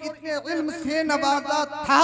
इतने इल्म से नवाजा था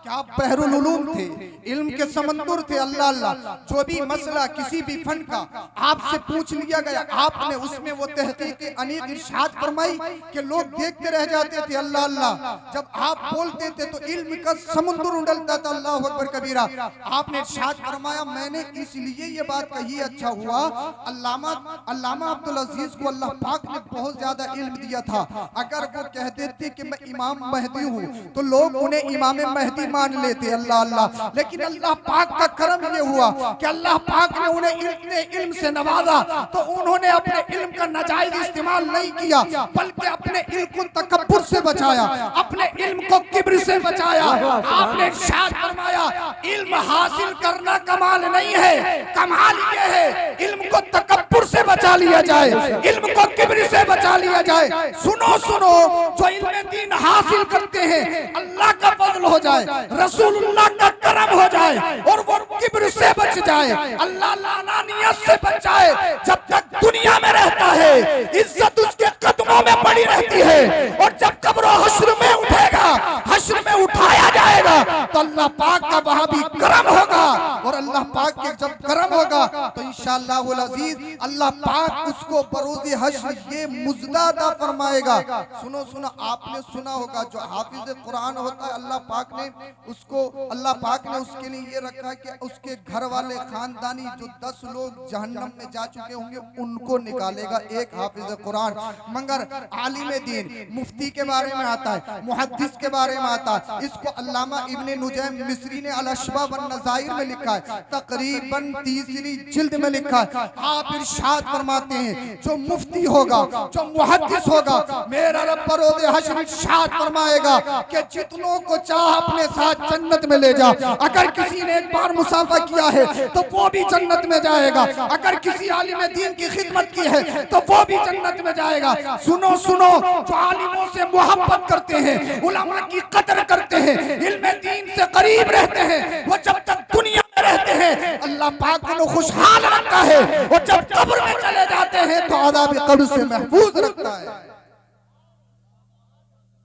कि आप बहरुल उलूम थे, इल्म के समंदर थे। अल्लाह अल्लाह, जो भी मसला किसी भी फन का आपसे पूछ लिया गया, आपने उसमें वो तहकीक अनीक इरशाद फरमाई कि लोग देखते रह जाते थे। अल्लाह अल्लाह, जब आप बोलते थे तो इल्म का समुद्र उंडलता था। अल्लाह अकबर कबीरा। आपने इरशाद फरमाया, मैंने इसलिए ये बात कही, अच्छा हुआ अल्लामा अब्दुल अजीज को अल्लाह पाक ने बहुत ज्यादा इल्म दिया था। अगर वो कह देते कि मैं इमाम महदी हूँ तो लोग उन्हें इमाम महदी मान लेते। अल्लाह अल्लाह, लेकिन अल्लाह पाक का करम ये हुआ कि अल्लाह पाक ने उन्हें इतने इल्म से नवाजा तो उन्होंने अपने इल्म का नाजायज इस्तेमाल नहीं किया, बल्कि अपने इल्म को तकब्बुर से बचाया, अपने इल्म को किब्र से बचाया। आपने इरशाद फरमाया, इल्म हासिल करना कमाल नहीं है, कमाल ये है इल्म को तकब्बुर से बचा लिया जाए, इल्म को किब्र से बचा लिया जाए। सुनो सुनो, जो इल्म दीन हासिल करते हैं अल्लाह का फजल हो जाए, रसूलुल्लाह का करम हो जाए और वो किब्र से बच जाए, अल्लाह लानानियत से बच जाए। जब तक दुनिया में रहता है इज्जत उसके कदमों में पड़ी रहती है, और जब कब्र हश्र में उठेगा, हश्र में उठाया जाएगा तो अल्लाह पाक का वहां भी करम होगा, और अल्लाह पाक के जब करम होगा तो इंशाअल्लाह वल अजीज अल्लाह पाक उसको बरोज़े हश्र ये मुजदा अता फरमाएगा। सुनो सुनो, आपने सुना होगा जो हाफिज कुरान होता है, अल्लाह पाक ने उसके लिए ये रखा है कि उसके घर वाले खानदानी जो 10 लोग जहन्नम में जा चुके होंगे उनको निकालेगा एक हाफिज कुरान। मगर आलिम दीन मुफ्ती के बारे में आता है, मुहद्दिस के बारे में आता है। इसको अल्लामा इब्ने नुजैम मिस्री ने अल-अशबा वन नज़ाइर में लिखा है, तकरीबन 3री जिल्द में लिखा है। आप इरशाद फरमाते हैं, जो मुफ्ती होगा, जो मुहद्दिस होगा, मेरा रब बरोज़े हश्र इरशाद फरमाएगा कि जितनों को चाह अपने साथ जन्नत में ले जा। अगर किसी ने एक बार मुसाफा किया है तो वो भी जन्नत में जाएगा, अगर किसी आलिम दीन की खिदमत की है तो वो भी जन्नत में जाएगा। सुनो सुनो, जो आलिमों से मोहब्बत करते हैं, उलमा की कदर करते हैं, इल्म दीन से करीब रहते हैं, वो जब तक दुनिया में रहते हैं अल्लाह पाक उन्हें खुशहाल रखता है, और जब कब्र में चले जाते हैं तो अज़ाब कब्र से महफूज रखता है।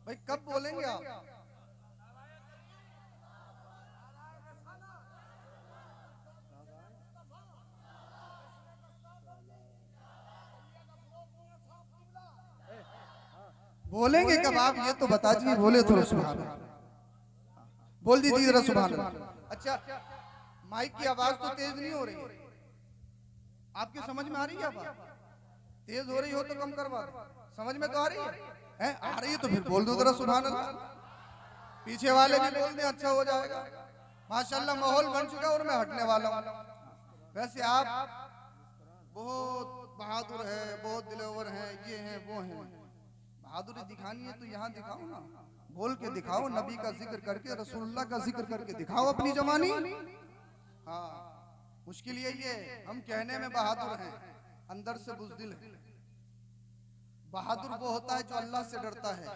भाई कब बोलेंगे आप? बोलेंगे कब आप, ये तो बता दीजिए। बोले तो सुभान अल्लाह, बोल दीजिए जरा सुभान अल्लाह। अच्छा, माइक की आवाज तो तेज नहीं हो रही, आपकी समझ में आ रही है? आवाज तेज हो रही हो तो कम करवा दो, समझ में तो आ रही है? आ रही है तो फिर बोल दो जरा सुभान अल्लाह। पीछे वाले भी बोल दें, अच्छा हो जाएगा। माशाल्लाह माहौल बन चुका और मैं हटने वाला हूँ। वैसे आप बहुत बहादुर है, बहुत दिलवर है, ये है वो है। बहादुरी दिखानी है तो यहाँ दिखाओ ना, बोल के दिखाओ, नबी का जिक्र करके, रसूलुल्लाह का जिक्र करके दिखाओ अपनी जवानी। हाँ, मुश्किल यही है, हम कहने में बहादुर हैं, अंदर से बुज़दिल है। बहादुर वो होता है जो अल्लाह से डरता है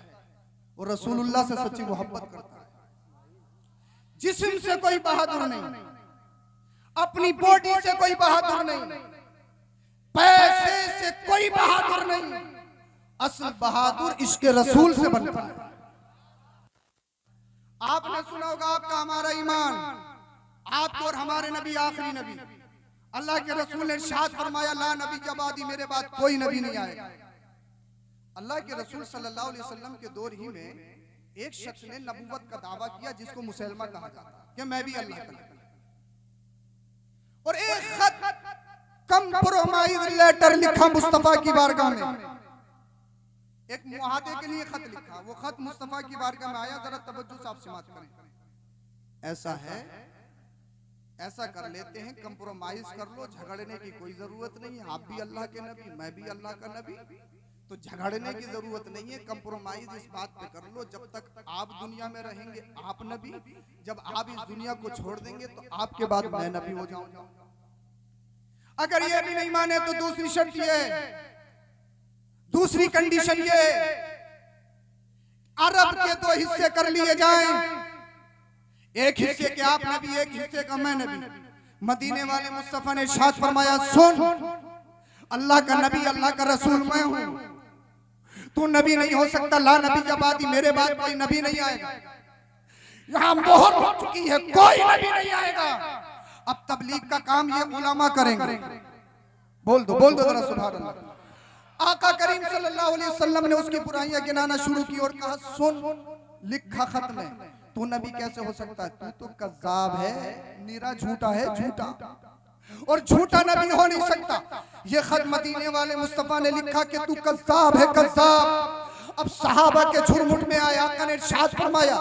और रसूलुल्लाह से सच्ची मोहब्बत करता है। जिस्म से कोई बहादुर नहीं, अपनी बॉडी से कोई बहादुर नहीं, पैसे से कोई बहादुर नहीं, असल बहादुर इश्क रसूल से बनता है। आपने सुना होगा, आपका हमारा ईमान, आपको और हमारे नबी आखिरी नबी। अल्लाह के रसूल ने इरशाद फरमाया, ला नबी जबादी, मेरे बाद कोई नबी नहीं आएगा। अल्लाह के रसूल सल्लल्लाहु अलैहि वसल्लम के दौर ही में एक शख्स ने नबूवत का दावा किया जिसको मुसलमा कहा जाता है कि मैं भी अल्लाह का नबी। और एक खत कंप्रोमाइज लेटर लिखा मुस्तफा की बारगाह में, एक मुआहदे के लिए खत लिखा। वो खत मुस्तफा की बारगाह में आया, जरा तवज्जो से आप समाअत करें। ऐसा है, ऐसा कर लेते हैं, कंप्रोमाइज कर लो, झगड़ने की कोई जरूरत नहीं है। आप भी अल्लाह के नबी, मैं भी अल्लाह का नबी, तो झगड़ने की जरूरत नहीं है। कंप्रोमाइज इस बात पे कर लो, जब तक आप दुनिया में रहेंगे आप नबी, जब आप इस दुनिया को छोड़ देंगे तो आपके बाद मैं नबी हो जाऊंगा। अगर ये भी नहीं माने तो दूसरी शर्त ये है, दूसरी कंडीशन ये, अरब के 2 हिस्से कर लिए जाएं, एक हिस्से के आप नबी, एक हिस्से का मैं नबी। मदीने वाले मुस्तफा ने इरशाद फरमाया, सुन, अल्लाह का नबी, अल्लाह का रसूल मैं हूं, तू नबी नहीं हो सकता, ला नबी के बाद मेरे बाद कोई नबी नहीं आएगा। यहाँ मोहर हो चुकी है, कोई नबी नहीं आएगा। अब तबलीग का काम ये उलमा करेंगे। बोल दो जरा सुभान अल्लाह। आका करीम सल्लल्लाहु अलैहि वसल्लम ने उसकी बुराइयां गिनाना शुरू की और कहा, सुन, लिखा खत में, तू नबी कैसे हो सकता है? तू तो कज़्ज़ाब है, नीरा झूठा है, झूठा, और झूठा नबी हो नहीं सकता। ये खत मदीने वाले मुस्तफा ने लिखा कि तू कज़्ज़ाब है, कज़्ज़ाब। अब सहाबा के झुरमुट में आया, आका ने इरशाद फरमाया,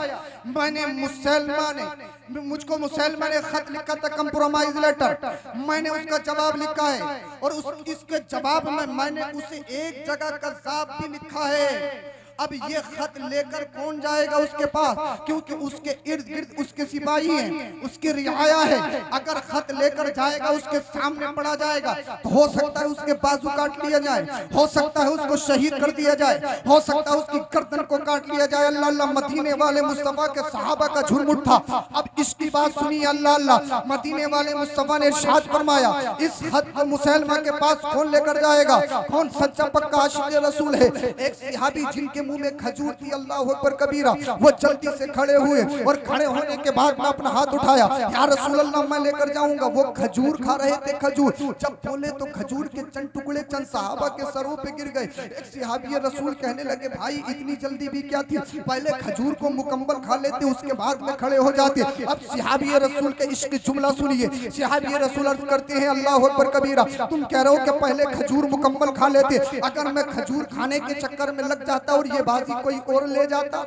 मुझको मुसलमा ने खत लिखा था, कंप्रोमाइज लेटर, मैंने उसका जवाब लिखा है और इसके जवाब में मैंने उसे एक जगह कज़्ज़ाब भी लिखा है। अब ये खत लेकर कौन जाएगा उसके पास, क्योंकि उसके इर्द गिर्द उसके सिपाही हैं, उसकी रियाया है। अगर खत लेकर जाएगा, उसके सामने पड़ा जाएगा तो हो सकता है उसके बाजू काट लिया जाए, हो सकता है उसको शहीद कर दिया जाए, हो सकता है उसकी गर्दन को काट लिया जाए। अल्लाह अल्लाह, मदीने वाले मुस्तफा के सहाबा का झुरमुट था। अब इसकी बात सुनिए, अल्लाह अल्लाह, मदीने वाले मुस्तफा ने इरशाद फरमाया, इस खत को मुसलमा के पास कौन लेकर जाएगा? कौन सच्चा पक्का आशिक़ रसूल है? एक सहाबी जिनके मुंह में खजूर थी, अल्लाह अकबर कबीरा, वो जल्दी से खड़े हुए और खड़े होने के बाद में अपना हाथ उठाया, या रसूल अल्लाह, मैं लेकर जाऊंगा। वो खजूर खा रहे थे, खजूर जब बोले तो खजूर के चंद टुकड़े चंद सहाबा के सरों पे गिर गए। एक सहाबी रसूल कहने लगे, भाई इतनी जल्दी भी क्या थी, पहले खजूर को मुकम्मल खा लेते, उसके बाद में खड़े हो जाते। अब सहाबी रसूल के इश्क जुमला सुनिए। सहाबी रसूल अर्ज करते हैं, अल्लाह अकबर कबीरा, तुम कह रहे हो कि पहले खजूर मुकम्मल खा लेते, अगर मैं खजूर खाने के चक्कर में लग जाता और ये बाजी कोई और ले जाता,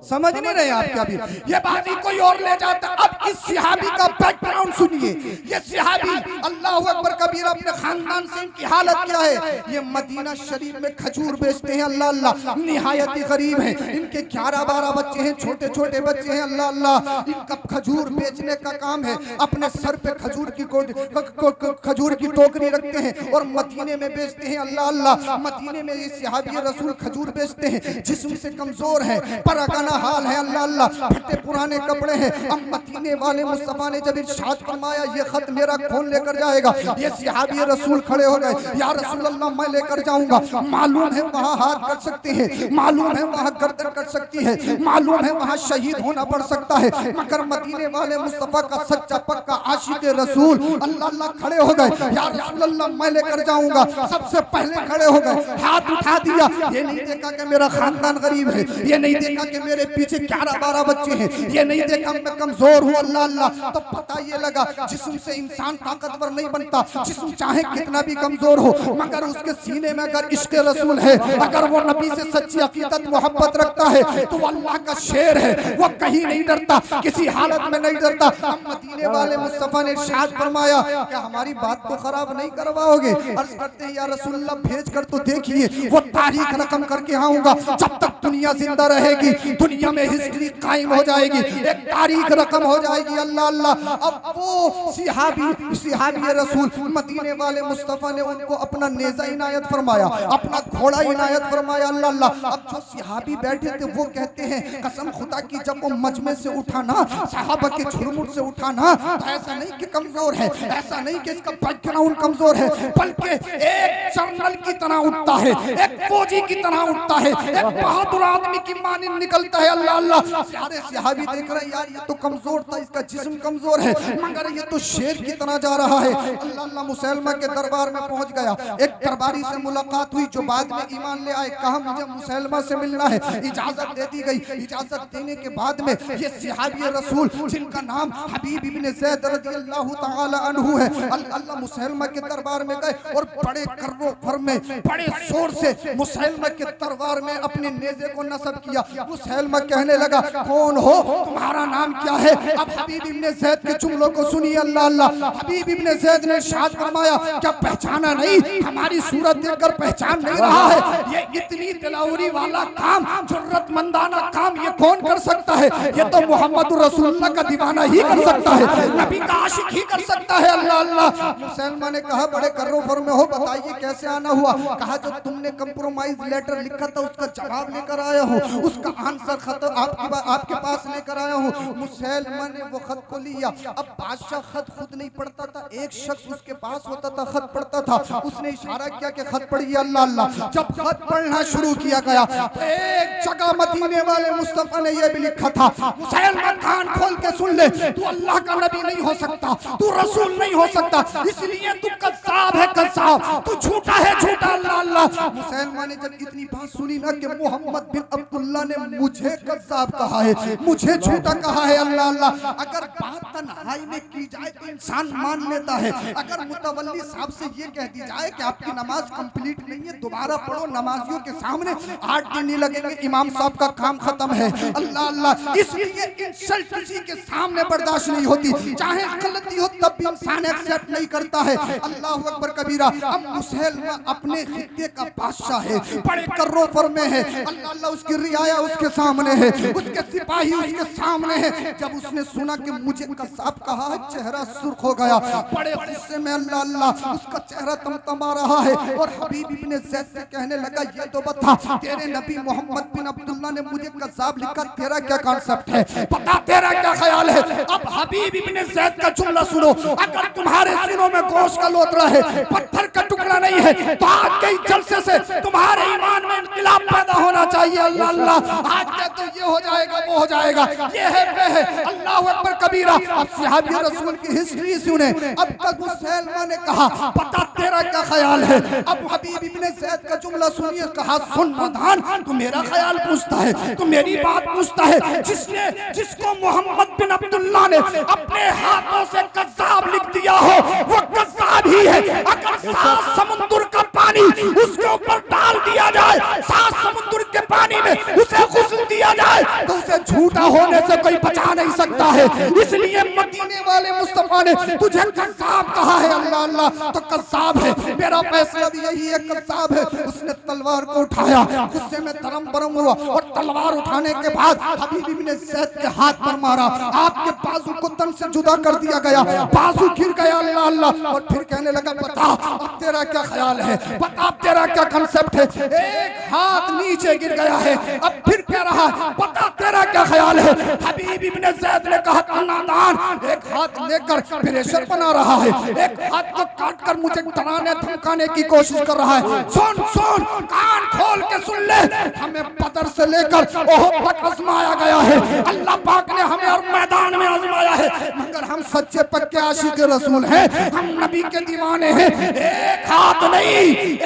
समझ नहीं रहे आप क्या? भी ये बाजी कोई और ले जाता। अब इस सहाबी का बैकग्राउंड सुनिए। ये सहाबी, अल्लाह अकबर कबीरा, अपने खानदान से इनकी हालत क्या है? ये मदीना शरीफ में खजूर बेचते हैं, अल्लाह अल्लाह, निहायत ही गरीब है। इनके 11-12 बच्चे हैं, छोटे छोटे बच्चे हैं, अल्लाह अल्लाह। इनका खजूर बेचने का काम है, अपने सर पे खजूर की टोकरी रखते हैं और मदीने में बेचते हैं, अल्लाह अल्लाह। मदीने में ये सहाबी रसूल खजूर बेचते हैं, जिस्म से कमजोर है, परगना हाल है, अल्लाह अल्लाह, फटे पुराने कपड़े हैं। अब मदीने वाले मुस्तफा ने जब इरशाद फरमाया, ये खत मेरा कौन लेकर जाएगा? ये सहाबी रसूल खड़े हो गए, या रसूल अल्लाह, मैं लेकर जाऊंगा। मालूम है वहां हाथ कट सकते हैं, मालूम है वहां गर्दन कट सकती है, मालूम है वहां शहीद होना पड़ सकता है, मगर मदीने वाले मुस्तफा का सच्चा पक्का आशिक रसूल अल्लाह अल्लाह खड़े हो गए, या रसूल अल्लाह, मैं लेकर जाऊंगा। सबसे पहले खड़े हो गए, हाथ उठा दिया। ये नहीं देखा कि मेरा खानदान गरीब है, ये नहीं देखा कि मेरे पीछे 11-12 बच्चे हैं, ये नहीं देखा मैं कमजोर हूँ, अल्लाह अल्लाह। तो पता ये लगा, जिस्म से इंसान ताकतवर नहीं बनता, जिस्म चाहे कितना भी कमजोर हो, मगर उसके सीने में अगर इश्क रसूल है, अगर वो नबी से सच्ची अकीदत मोहब्बत रखता है, तो अल्लाह का शेर है, वो कहीं नहीं डरता, किसी हालत में नहीं डरता। हम मदीने वाले मुस्तफा ने इरशाद फरमाया, क्या हमारी बात को खराब नहीं करवाओगे? अर्ज करते हैं, या रसूल अल्लाह, भेज कर तो देखिए, वो तारीख रकम करके आऊंगा। जब तक दुनिया जिंदा रहेगी, दुनिया में हिस्ट्री कायम हो जाएगी, एक तारीख रकम हो जाएगी, अल्लाह अल्लाह। अब वो सहाबी रसूल मदीने वाले मुस्तफा ने उनको अपना नेज़ा इनायत फरमाया, अपना घोड़ा इनायत फरमाया, अल्लाह अल्लाह। अब जो सहाबी बैठे थे वो कहते हैं, कसम खुदा की, जब वो मजमे से उठा ना, सहाबा के झुरमुट से उठा ना, तो ऐसा नहीं कि कमजोर है, ऐसा नहीं कि इसका बैकग्राउंड कमजोर है, बल्कि एक जनरल की तरह उठता है, एक फौजी की तरह उठता है, एक बहादुर आदमी की मानिंद निकलता है, अल्लाह अल्लाह। सारे सहाबी देख रहे हैं, यार ये तो कमजोर था, इसका जिस्म कमजोर है, मगर ये तो शेर की तरह जा रहा है। अल्लाह अल्लाह, मुसलमा के दरबार में पहुंच गया। एक दरबारी से मुलाकात हुई जो बाद में ईमान ले आए, कहा मुझे मुसलमा से मिलना है, इजाजत दे दी गई। इजाजत देने के बाद में ये सहाबी रसूल, जिनका नाम हबीब इब्न ज़ैद रज़ियल्लाहु तआला अन्हु है, अल्लाह मुसलमा के दरबार में गए और बड़े कर्रो फर में बड़े जोर से मुसलमा के दरबार में अपने नेज़े को नस्ब किया। मुसलमा कहने लगा, कौन हो, तुम्हारा नाम क्या है? अब हबीब इब्न ज़ैद के जुमलों को सुनिए, अल्लाह अल्लाह। हबीब इब्न ज़ैद ने इरशाद फरमाया, क्या पहचाना नहीं? हमारी सूरत देखकर पहचान नहीं रहा है? ये इतनी दिलावरी वाला काम, जुर्रतमंदाना काम ये कौन कर सकता है? ये तो मोहम्मद रसूलुल्लाह का दीवाना ही कर सकता है, नबी का आशिक ही कर सकता है, अल्लाह अल्लाह। मुसलमान ने कहा, बड़े कर्रो फर में हो, बताइए कैसे आना हुआ? कहा, जो तुमने कंप्रोमाइज लेटर लिखा था उसका जवाब लेकर आया हूँ, उसका आंसर खत आपके पास लेकर आया हूँ। मुसलमान ने वो खत को लिया। अब बादशाह खत खुद नहीं पढ़ता था, एक शख्स उसके पास होता था, खत पढ़ता था, उसने इशारा किया कि खत पढ़िए अल्लाह अल्लाह। जब खत पढ़ना शुरू किया गया तो एक जगह मदीने वाले मुस्तफा ने यह भी लिखा था, मुसलमान कान खोल के सुन ले, तू अल्लाह का नबी नहीं हो सकता, तू रसूल नहीं हो सकता, इसलिए तू कज़्ज़ाब है, कज़्ज़ाब, तू झूठा है, झूठा अल्लाह अल्लाह। मुसलमान ने जब इतनी बात सुनी ना कि मोहम्मद बिन अब्दुल्लाह ने मुझे कज़्ज़ाब कहा है, मुझे झूठा कहा है अल्लाह अल्लाह। अगर बात तन्हाई में की जाए तो इंसान मान लेता है, अगर मुतवल्ली साहब से ये कह दी जाए कि आपकी नमाज कंप्लीट नहीं है, दोबारा पढ़ो, नमाजियों के सामने 8 दिन नहीं लगेंगे, इमाम साहब का काम खत्म है, अल्लाह अल्लाह। इसलिए इंसल्ट किसी के सामने बर्दाश्त नहीं होती, चाहे गलती हो तब भी इंसान एक्सेप्ट नहीं करता है। अल्लाह अकबर कबीरा। अब मुसलमान अपने खित्ते का बादशाह है, बड़े कर्रों में है, अल्लाह अल्लाह, उसकी रियाया उसके सामने है, उसके सिपाही उसके सामने है। जब उसने सुना कि मुझे कज़्ज़ाब कहा है, चेहरा सुर्ख हो गया, बड़े गुस्से में अल्लाह अल्लाह, उसका चेहरा तमतमा रहा है और हबीब इब्ने ज़ैद से कहने लगा, ये तो बता, तेरे नबी मोहम्मद बिन अब्दुल्लाह ने मुझे कज़्ज़ाब लिखा, तेरा क्या कॉन्सेप्ट है, बता तेरा क्या ख्याल है। अब हबीब इब्ने ज़ैद का जुमला सुनो, अगर तुम्हारे सीनों में गोश्त का लोतरा है, पत्थर का टुकड़ा नहीं है, तो आज के जलसे से तुम्हारे ईमान में इनकलाब पैदा होना चाहिए अल्लाह अल्लाह। आज के तो ये हो जाएगा, वो हो जाएगा, ये है वे है, अल्लाह अकबर कबीरा। अब सहाबी रसूल की हिस्ट्री सुने। अब तक मुसलमान ने कहा, पता तेरा क्या ख्याल है। अब हबीब इब्ने ज़ैद का जुमला सुनिए, कहा, सुन मदान, तू मेरा ख्याल पूछता है, तू मेरी बात पूछता है, जिसको मोहम्मद बिन अब्दुल्लाह ने अपने हाथों से कज़्ज़ाब लिख दिया हो, वो कज़्ज़ाब ही है। अगर 7 समुद्र का पानी उसके ऊपर डाल दिया जाए, 7 समुद्र के पानी में उसे गुस्ल दिया जाए, तो उसे झूठा होने से कोई बचा नहीं सकता है। इसलिए मदीने वाले मुस्तफा ने तुझे कज़्ज़ाब कहा है अल्लाह अल्लाह, तो कज़्ज़ाब है, मेरा फैसला भी यही है, कज़्ज़ाब है। उसने तलवार को उठाया, गुस्से में तरम बरम हुआ और तलवार उठाने के बाद हबीब इब्ने ज़ैद के हाथ पर मारा, आपके बाजू को तन से जुदा कर दिया गया, बाजू गिर गया अल्लाह अल्लाह। और फिर कहने लगा, बता अब तेरा क्या ख्याल है, बता तेरा क्या कंसेप्ट है। एक हाथ नीचे गिर गया है, अब फिर कह रहा, बता तेरा क्या ख्याल है। हबीब इब्ने ज़ैद ने कहा, नादान, एक हाथ लेकर प्रेशर बना रहा है, एक हाथ को काट कर मुझे डराने धमकाने की कोशिश कर रहा है। सुन सुन, कान खोल के सुन ले, हमें बदर से लेकर ओहद तक आजमाया गया है, अल्लाह पाक ने हमें हर मैदान में आजमाया है, मगर हम सच्चे पक्के आशिक रसूल हैं, हम नबी के दीवाने हैं। एक हाथ नहीं,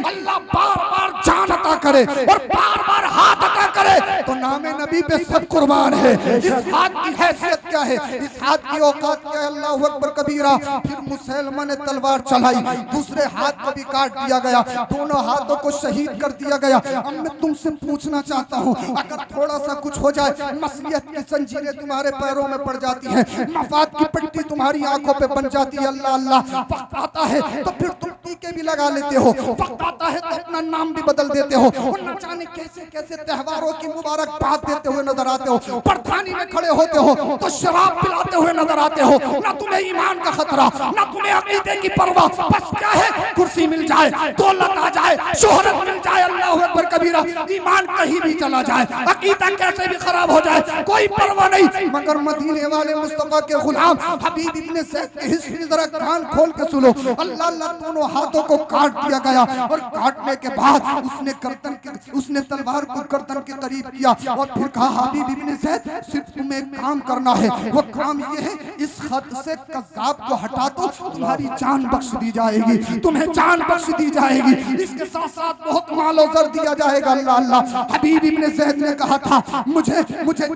अल्लाह बार बार जान अता करे और बार बार हाथ अता करे, तो नामे नबी पे सब कुर्बान है। इस हाथ की हैसियत क्या है, इस हाथ की औकात क्या है, अल्लाह अकबर कबीरा। फिर मुसलमान ने तलवार चलाई, दूसरे हाथ को भी काट दिया गया, दोनों हाथों को शहीद कर दिया गया। अब मैं तुमसे पूछना चाहता हूँ, अगर थोड़ा सा कुछ हो जाए, मसलियत की जंजीरें तुम्हारे पैरों में पड़ जाती है, मफाद की पट्टी तुम्हारी आंखों पे बन जाती है, अल्लाह अल्लाह, वक्त आता है तो फिर तुम टीके भी लगा लेते हो, वक्त आता है तो अपना नाम भी बदल देते हो, और न जाने कैसे कैसे त्योहारों की मुबारकबाद देते हुए नजर आते हो, प्रधानी में खड़े होते हो तो शराब पिलाते हुए नजर आते हो। ना तुम्हें ईमान का खतरा, ना तुम्हें अकीदे की परवाह, बस क्या है, कुर्सी मिल जाए, दौलत आ जाए, शोहरत मिल जाए, अल्लाह अकबर कबीरा, ईमान कहीं भी चला जाए, अकीदा कैसे भी खराब हो जाए, कोई परवाह नहीं। मगर मदीने वाले मुस्तफा के गुलाम हबीब इब्ने ज़ैद की हिस्ट्री जरा कान खोल के सुनो। अल्लाह अल्लाह, दोनों हाथों को काट दिया गया और काटने के बाद उसने तलवार को गर्दन के करीब किया और फिर कहा, हबीब इब्ने ज़ैद, सिर्फ तुम्हें एक काम करना है, वो काम ये है, इस खत से कज़्ज़ाब को हटा दो, तुम्हारी जान बख्श दी जाएगी, तुम्हें जान बख्श दी जाएगी, इसके साथ साथ बहुत माल और ज़र दिया जाएगा। अल्लाह अल्लाह। हबीब इब्ने ज़ैद ने कहा था, मुझे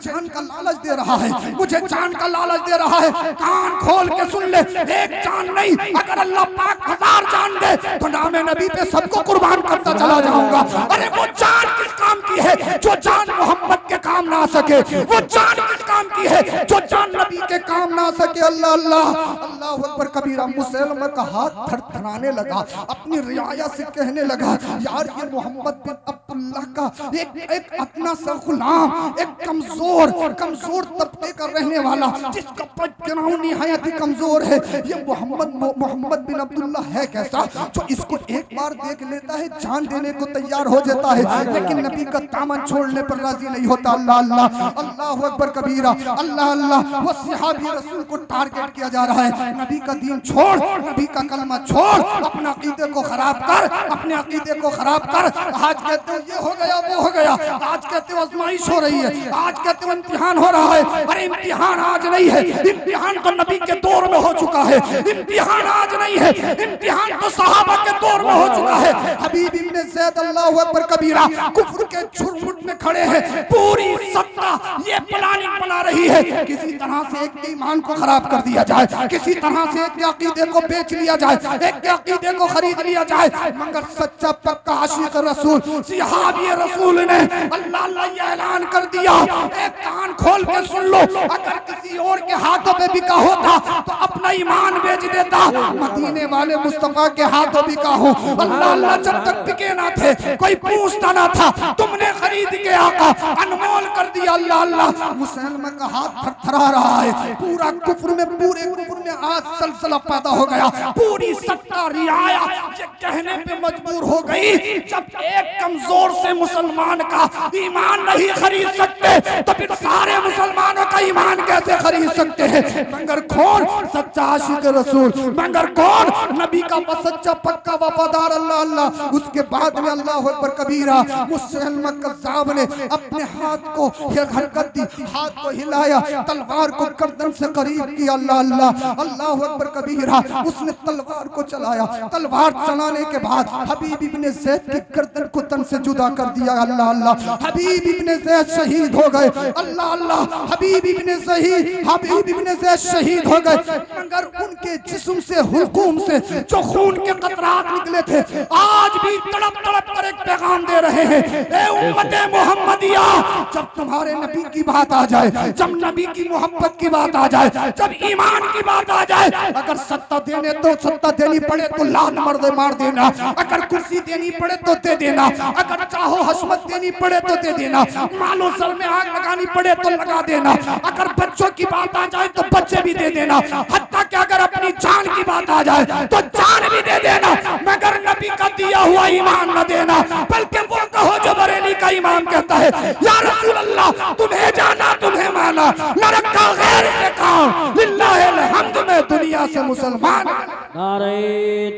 जान का लालच दे रहा है, मुझे जान का लालच दे रहा है। कान खोल के सुन ले, एक जान नहीं, अगर अल्लाह पाक 1000 जान दे तो नामे नबी पे सबको कुर्बान करता चला जाऊंगा। अरे वो जान किस काम की है जो जान मोहम्मद के काम ना सके, वो जान किस काम की है जो जान नबी के काम ना सके। अल्लाह अल्लाह अल्लाह अल्लाह अकबर कबीरा। मुसलमा का हाथ थरथराने लगा, अपनी रियाया से कहने लगा, यार ये मोहम्मद बिन अब्दुल्लाह का एक अपना सा गुलाम, एक कमजोर तबके का रहने वाला, जिसका बैकग्राउंड निहायत ही कमजोर है, ये मोहम्मद बिन अब्दुल्लाह है कैसा जो इसको एक बार देख लेता है, जान देने को तैयार हो जाता है, लेकिन नबी का दामन छोड़ने पर राजी नहीं होता। अल्लाह अल्लाह, अल्लाह अकबर कबीरा, अल्लाह अल्लाह। वो सहाबी रसूल को टारगेट किया जा रहा है, नबी का दीन छोड़, नबी का कलमा छोड़, अपने अकीदे को खराब कर, अपने अकीदे को खराब कर। आज कहते हो ये हो गया वो हो गया, आज कहते हो आजमाइश हो रही है, आज कहते हो इम्तिहान हो रहा है। अरे इम्तिहान आज नहीं है, इम्तिहान तो नबी के दौर में हो चुका है। इम्तिहान आज नहीं है, इम्तिहान तो सहाबा के दौर में हो चुका है। हबीब इब्ने ज़ैद अल्लाहु अकबर कबीरा कुफ्र के झुरमुट में खड़े हैं, पूरी सत्ता ये प्लानिंग बना रही है, किसी तरह से एक ईमान को खराब कर दिया जाए, किसी तरह से एक के अकीदे को बेच लिया जाए, एक के अकीदे को खरीद लिया जाए। मगर सच्चा पक्का आशिक रसूल सहाबी रसूल ने अल्लाह अल्लाह ये ऐलान कर दिया, एक कान खोल के सुन लो, अगर किसी और के हाथों पे बिका होता तो अपना ईमान बेच देता। मदीने वाले मुस्तफा के हाथों बिका हो, अल्लाह अल्लाह जब तक बिके ना थे कोई पूछता ना था, तुमने खरीद के आका अनमोल कर दिया। अल्लाह अल्लाह, मुसलमा का हाथ थरथरा रहा है, पूरा कुफ्र में, पूरे कुफ्र में आज सलसला पैदा हो गया। पूरी सत्ता रियाया ये कहने पे मजबूर हो गई, जब एक कमजोर से मुसलमान का ईमान नहीं खरीद सकते तो फिर सारे मुसलमानों का ईमान कैसे खरीद सकते हैं। मगर कौन सच्चा आशिक रसूल, मगर कौन नबी का सच्चा पक्का वफादार। अल्लाह अल्लाह। उसके बाद में अल्लाह अकबर कबीरा मुसलमा कज़्ज़ाब ने अपने हाथ को हरकत दी, हाथ को हिलाया, तलवार को गर्दन से करीब किया। अल्लाह अल्लाह, अल्लाह अकबर कबीरा। उसने तलवार को चलाया, तलवार चलाने के बाद हबीब इब्ने ज़ैद की गर्दन को तन से जुदा कर दिया। अल्लाह अल्लाह, हबीब इब्ने ज़ैद शहीद हो गए। अल्लाह अल्लाह, हबीब इब्ने ज़ैद शहीद हो गए। मगर उनके जिस्म से, हुल्कूम से जो खून के कतरात निकले थे, आज भी तड़प तड़प कर एक पैगाम दे रहे हैं, ए उम्मते मोहम्मदिया, जब तुम्हारे नबी की बात आ जाए, जब नबी की मोहब्बत की बात आ जाए, जब ईमान की बात आ जाए, अगर सत्ता देने तो सत्ता देनी पड़े तो लात मार देना, अगर कुर्सी देनी पड़े तो दे देना, अगर चाहो हस्मत देनी पड़े तो दे देना, मालो सर में आग लगानी पड़े तो लगा देना, अगर बच्चों की बात आ जाए तो बच्चे भी दे देना, हत्ता कि अगर अपनी जान की बात आ जाए तो जान भी दे देना, मगर नबी का दिया हुआ ईमान न देना। बल्कि वो कहो जो बरेली का ईमान कहता है, या रसूल अल्लाह तुम्हें जाना तुम्हें माना, न रखा गैर से काम, लिल्लाहिल हम्द में दुनिया से मुसलमान। नारे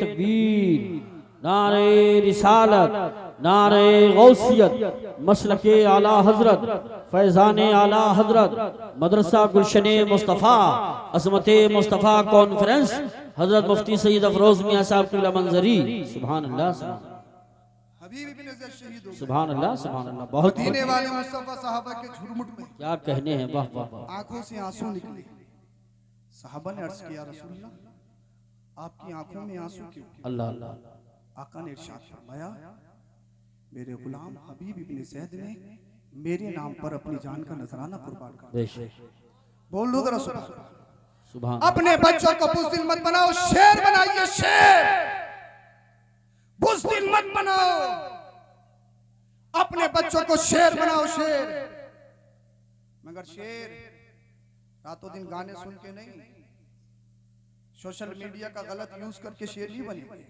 तकबीर, नारे रिसालत, नारे गौसियत, मसलके आला हजरत, फैजाने आला हजरत, मदरसा गुलशने मुस्तफ़ा, अज़मते मुस्तफ़ा कॉन्फ्रेंस, हजरत मुफ्ती सईद अफरोज मियां साहब की मंजरी। सुभान अल्लाह, सुभान अल्लाह, सुभान अल्लाह। बहुत मदीने वाले मुस्तफा साहबा के झुरमुट में क्या कहने हैं, वाह वाह वाह। आंखों से आंसू निकले। साहबा ने अर्ज किया, रसूलल्लाह आपकी आंखों में आंसू क्यों? अल्लाह अल्लाह। आका ने इरशाद फरमाया, मेरे गुलाम हबीब इब्ने ज़ैद ने मेरे नाम पर अपनी जान का नजराना कुर्बान कर दिया। बोल लो जरा सुभान। अपने बच्चों को बुज़दिल मत बनाओ, शेर बनाइए, शेर। बुज़दिल मत बनाओ, अपने बच्चों को शेर बनाओ, शेर। मगर शेर रातों दिन गाने सुन के नहीं, सोशल मीडिया का गलत यूज करके शेर नहीं बने,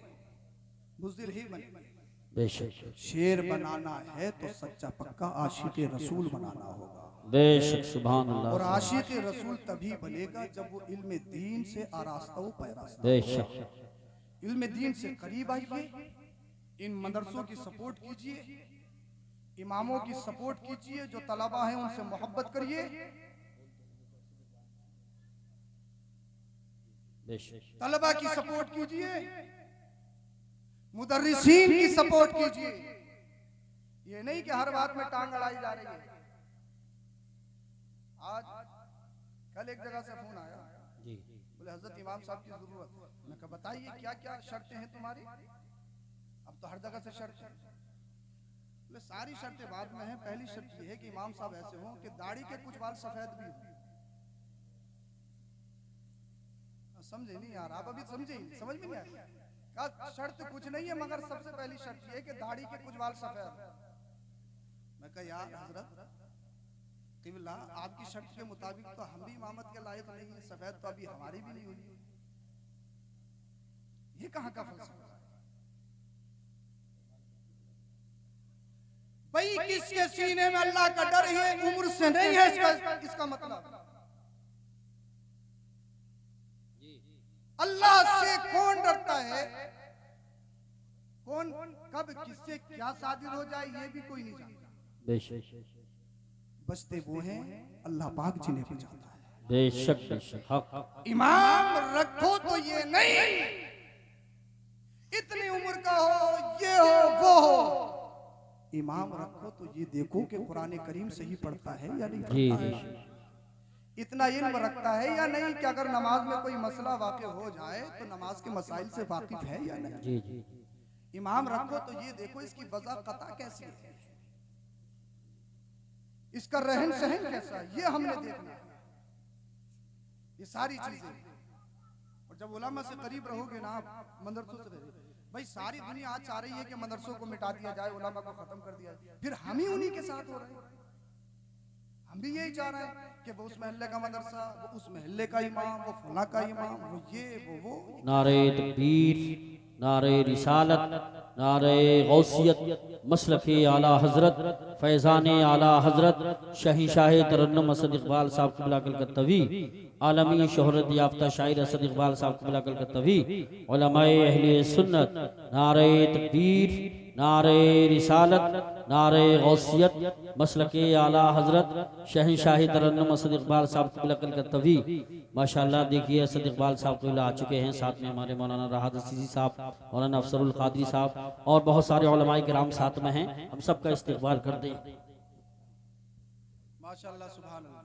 बुज़दिल ही बने। बेशक शेर बनाना है तो सच्चा पक्का आशिक रसूल बनाना होगा। बेशक सुभान अल्लाह। और आशिक रसूल तभी बनेगा जब वो इल्म दीन से आरास्ता हो, पैरास्ता। बेशक इल्म दीन से करीब आइए, इन मदरसों की सपोर्ट कीजिए, इमामों की सपोर्ट कीजिए, जो तलबा हैं उनसे मोहब्बत करिए, तलबा की सपोर्ट कीजिए, मुदर्रिसीन की सपोर्ट कीजिए। ये नहीं कि हर बात में टांग अड़ाई जा रही है। आज कल एक जगह से फोन आया जी, बोले हजरत इमाम साहब की जरूरत। मैं कहा बताइए क्या क्या शर्तें हैं तुम्हारी? अब तो हर जगह से शर्त है। बोले सारी शर्तें बाद में हैं, पहली शर्त ये है कि इमाम साहब ऐसे हों कि दाढ़ी के कुछ बाल सफेद भी हों। समझे नहीं यार, आप अभी समझे ही नहीं, समझ में नहीं आया। का शर्त कुछ नहीं है, मगर सबसे पहली शर्त ये कि दाढ़ी के कुछ बाल सफेद। मैं कहा यार हजरत क़िबला, आपकी शर्त के मुताबिक तो हम भी इमामत के लायक नहीं है, सफेद तो अभी हमारी भी नहीं हुई। ये कहां का फलसफा है भाई? किसके सीने में अल्लाह का डर है, उम्र से नहीं है, इसका मतलब अल्लाह से कौन डरता है? कौन कब किससे क्या सादिर हो जाए ये भी कोई नहीं जानता। बेशक बचते वो हैं अल्लाह पाक जिन्हें बचाता है। बेशक बेशक हक। इमाम रखो तो ये नहीं इतनी उम्र का हो, ये हो वो हो। इमाम रखो तो ये देखो कि कुरान करीम सही पढ़ता है या नहीं पढ़ता है, इतना इल्म रखता है या नहीं, कि अगर नमाज में कोई मसला वाक़ हो जाए तो नमाज के मसाइल से वाकिफ है या नहीं। जी जी। इमाम रखो तो ये देखो इसकी वज़ा कता कैसी है, इसका रहन सहन कैसा है, ये हमने देखना है, ये सारी चीजें। और जब उलमा से करीब रहोगे ना आप, मदरसों से रहोगे भाई, सारी दुनिया आज चाह रही है कि मदरसों को मिटा दिया जाए, उलमा को खत्म कर दिया जाए, फिर हम ही उन्हीं के साथ हो रहे हैं। हम भी यही चाह रहे हैं कि वो उस महल्ले का मदरसा, वो उस महल्ले का इमाम, वो फला का इमाम, वो ये वो। नारे तकबीर, नारे रिसालत, नारे गौसियत, मसलके आला हजरत, फैज़ान आला हजरत, शहंशाह तरन्नुम असद इकबाल साहब क़िबला कलकत्तवी, आलमी शोहरत याफ्ता शायर असद इकबाल साहब क़िबला कलकत्तवी, उलमाए अहले सुन्नत, नारे तकबीर, नारे रिसालत, नारे गौसियत, मसलके आला हजरत, शहंशाह तरन्नुम असद इकबाल साहब क़िबला कलकत्तवी। माशाअल्लाह देखिए असद इकबाल साहब क़िबला आ चुके हैं, साथ में हमारे मौलाना राहत असीसी साहब, मौलाना अफसरुल क़ादरी साहब और बहुत सारे उलमाए किराम साथ में हैं। हम सबका इस्तकबाल करते हैं। माशाअल्लाह सुभान अल्लाह।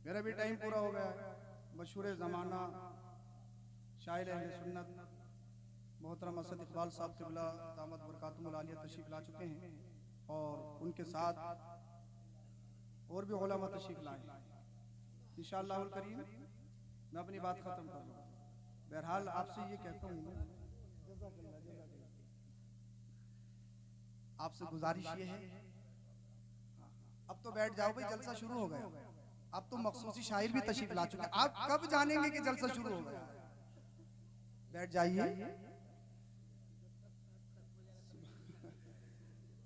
मेरा भी टाइम पूरा हो गया। मशहूर ज़माना शायर अहले सुन्नत मोहतरम असद इकबाल साहब क़िबला दामत बरकातुहुल आलिया तशरीफ ला चुके हैं और उनके साथ और भी उलमा तशरीफ लाए। इंशाअल्लाह करीम मैं अपनी बात खत्म कर लूँ। बहरहाल आपसे ये कहता हूँ, आपसे गुजारिश ये है, अब तो बैठ जाओ भाई, जलसा शुरू हो गया। अब तो मखसूसी शायर भी तशरीफ ला चुके हैं, आप कब जानेंगे कि जलसा शुरू हो गया? बैठ जाइए।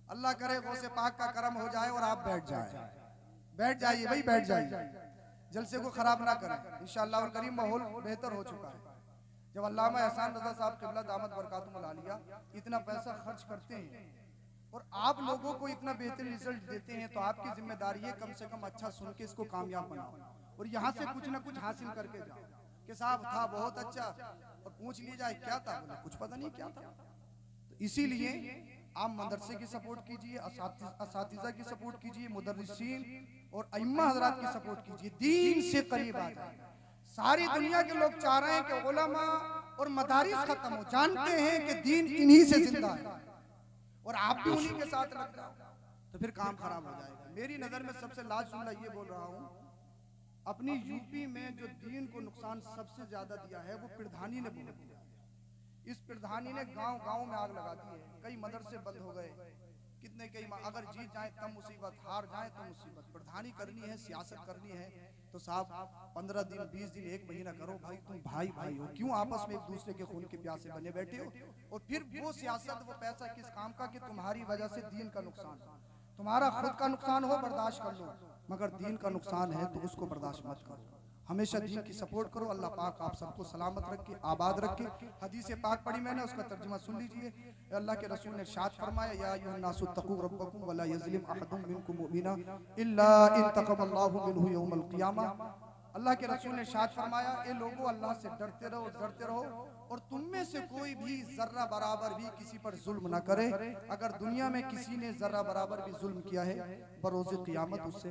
अल्लाह करे वो से पाक का करम हो जाए और आप बैठ जाए। बैठ जाइए भाई, बैठ जाइए, जलसे को खराब ना करें। इंशाअल्लाह करीम माहौल बेहतर हो चुका है। जब अल्लामा एहसान रज़ा साहब क़िबला दामत बरकातुहुल आलिया इतना पैसा खर्च करते हैं और आप लोगों को इतना बेहतर रिजल्ट देते हैं, तो आपकी जिम्मेदारी है कम से कम अच्छा सुन के इसको कामयाब बनाओ और यहाँ से कुछ ना कुछ हासिल करके जाओ कि साहब था बहुत अच्छा, और पूछ लिया जाए क्या था, बोले कुछ पता नहीं क्या था। तो इसीलिए आप मदरसे की सपोर्ट कीजिए, असातिज़ा की सपोर्ट कीजिए, मुदर्रिसीन और अइम्मा हज़रात की सपोर्ट कीजिए, दीन से करीब आ जाए। सारी दुनिया के लोग चाह रहे हैं कि उलमा और मदारिस खत्म हो, जानते हैं कि दीन इन्हीं से जिंदा है और आप भी उन्हीं के साथ लग जाओ तो फिर काम खराब हो जाएगा। मेरी नजर में सबसे लाजजुमला ये बोल रहा हूँ, अपनी यूपी में जो दीन को नुकसान सबसे ज्यादा दिया है वो प्रधानी ने बहुत दिया। इस प्रधानी ने गांव गांव में आग लगा दी है, कई मदरसे बंद हो गए, कितने कई अगर जीत जाए तब मुसीबत, हार जाए तो मुसीबत। प्रधानी करनी है, सियासत करनी है तो साहब 15 दिन 20 दिन 1 महीना करो भाई, तुम भाई भाई हो, क्यों आपस में एक दूसरे के खून के प्यासे बने बैठे हो? और फिर वो सियासत वो पैसा किस काम का कि तुम्हारी वजह से दीन का नुकसान, तुम्हारा खुद का नुकसान हो बर्दाश्त कर लो, मगर दीन का नुकसान है तो उसको बर्दाश्त मत करो। हमेशा दीन की सपोर्ट करो। अल्लाह पाक आप सबको सलामत रखे, आबाद रखे। हदीस पाक पढ़ी मैंने, उसका तर्जुमा सुन लीजिए। अल्लाह के रसूल ने इरशाद फरमाया, या अय्युहन्नासु तक़ू रब्बकुम वला यज़लिम अहदुम मिनकुम मुमिना इल्ला इंतक़मल्लाहु मिनहु यौमल क़ियामा। अल्लाह के रसूल ने इरशाद फरमाया, ए लोगों अल्लाह से डरते रहो और तुम में से कोई भी जर्रा बराबर भी किसी पर जुल्म न करे। अगर दुनिया में किसी ने जर्रा बराबर भी जुल्म किया है, बरोज़े क़ियामत उससे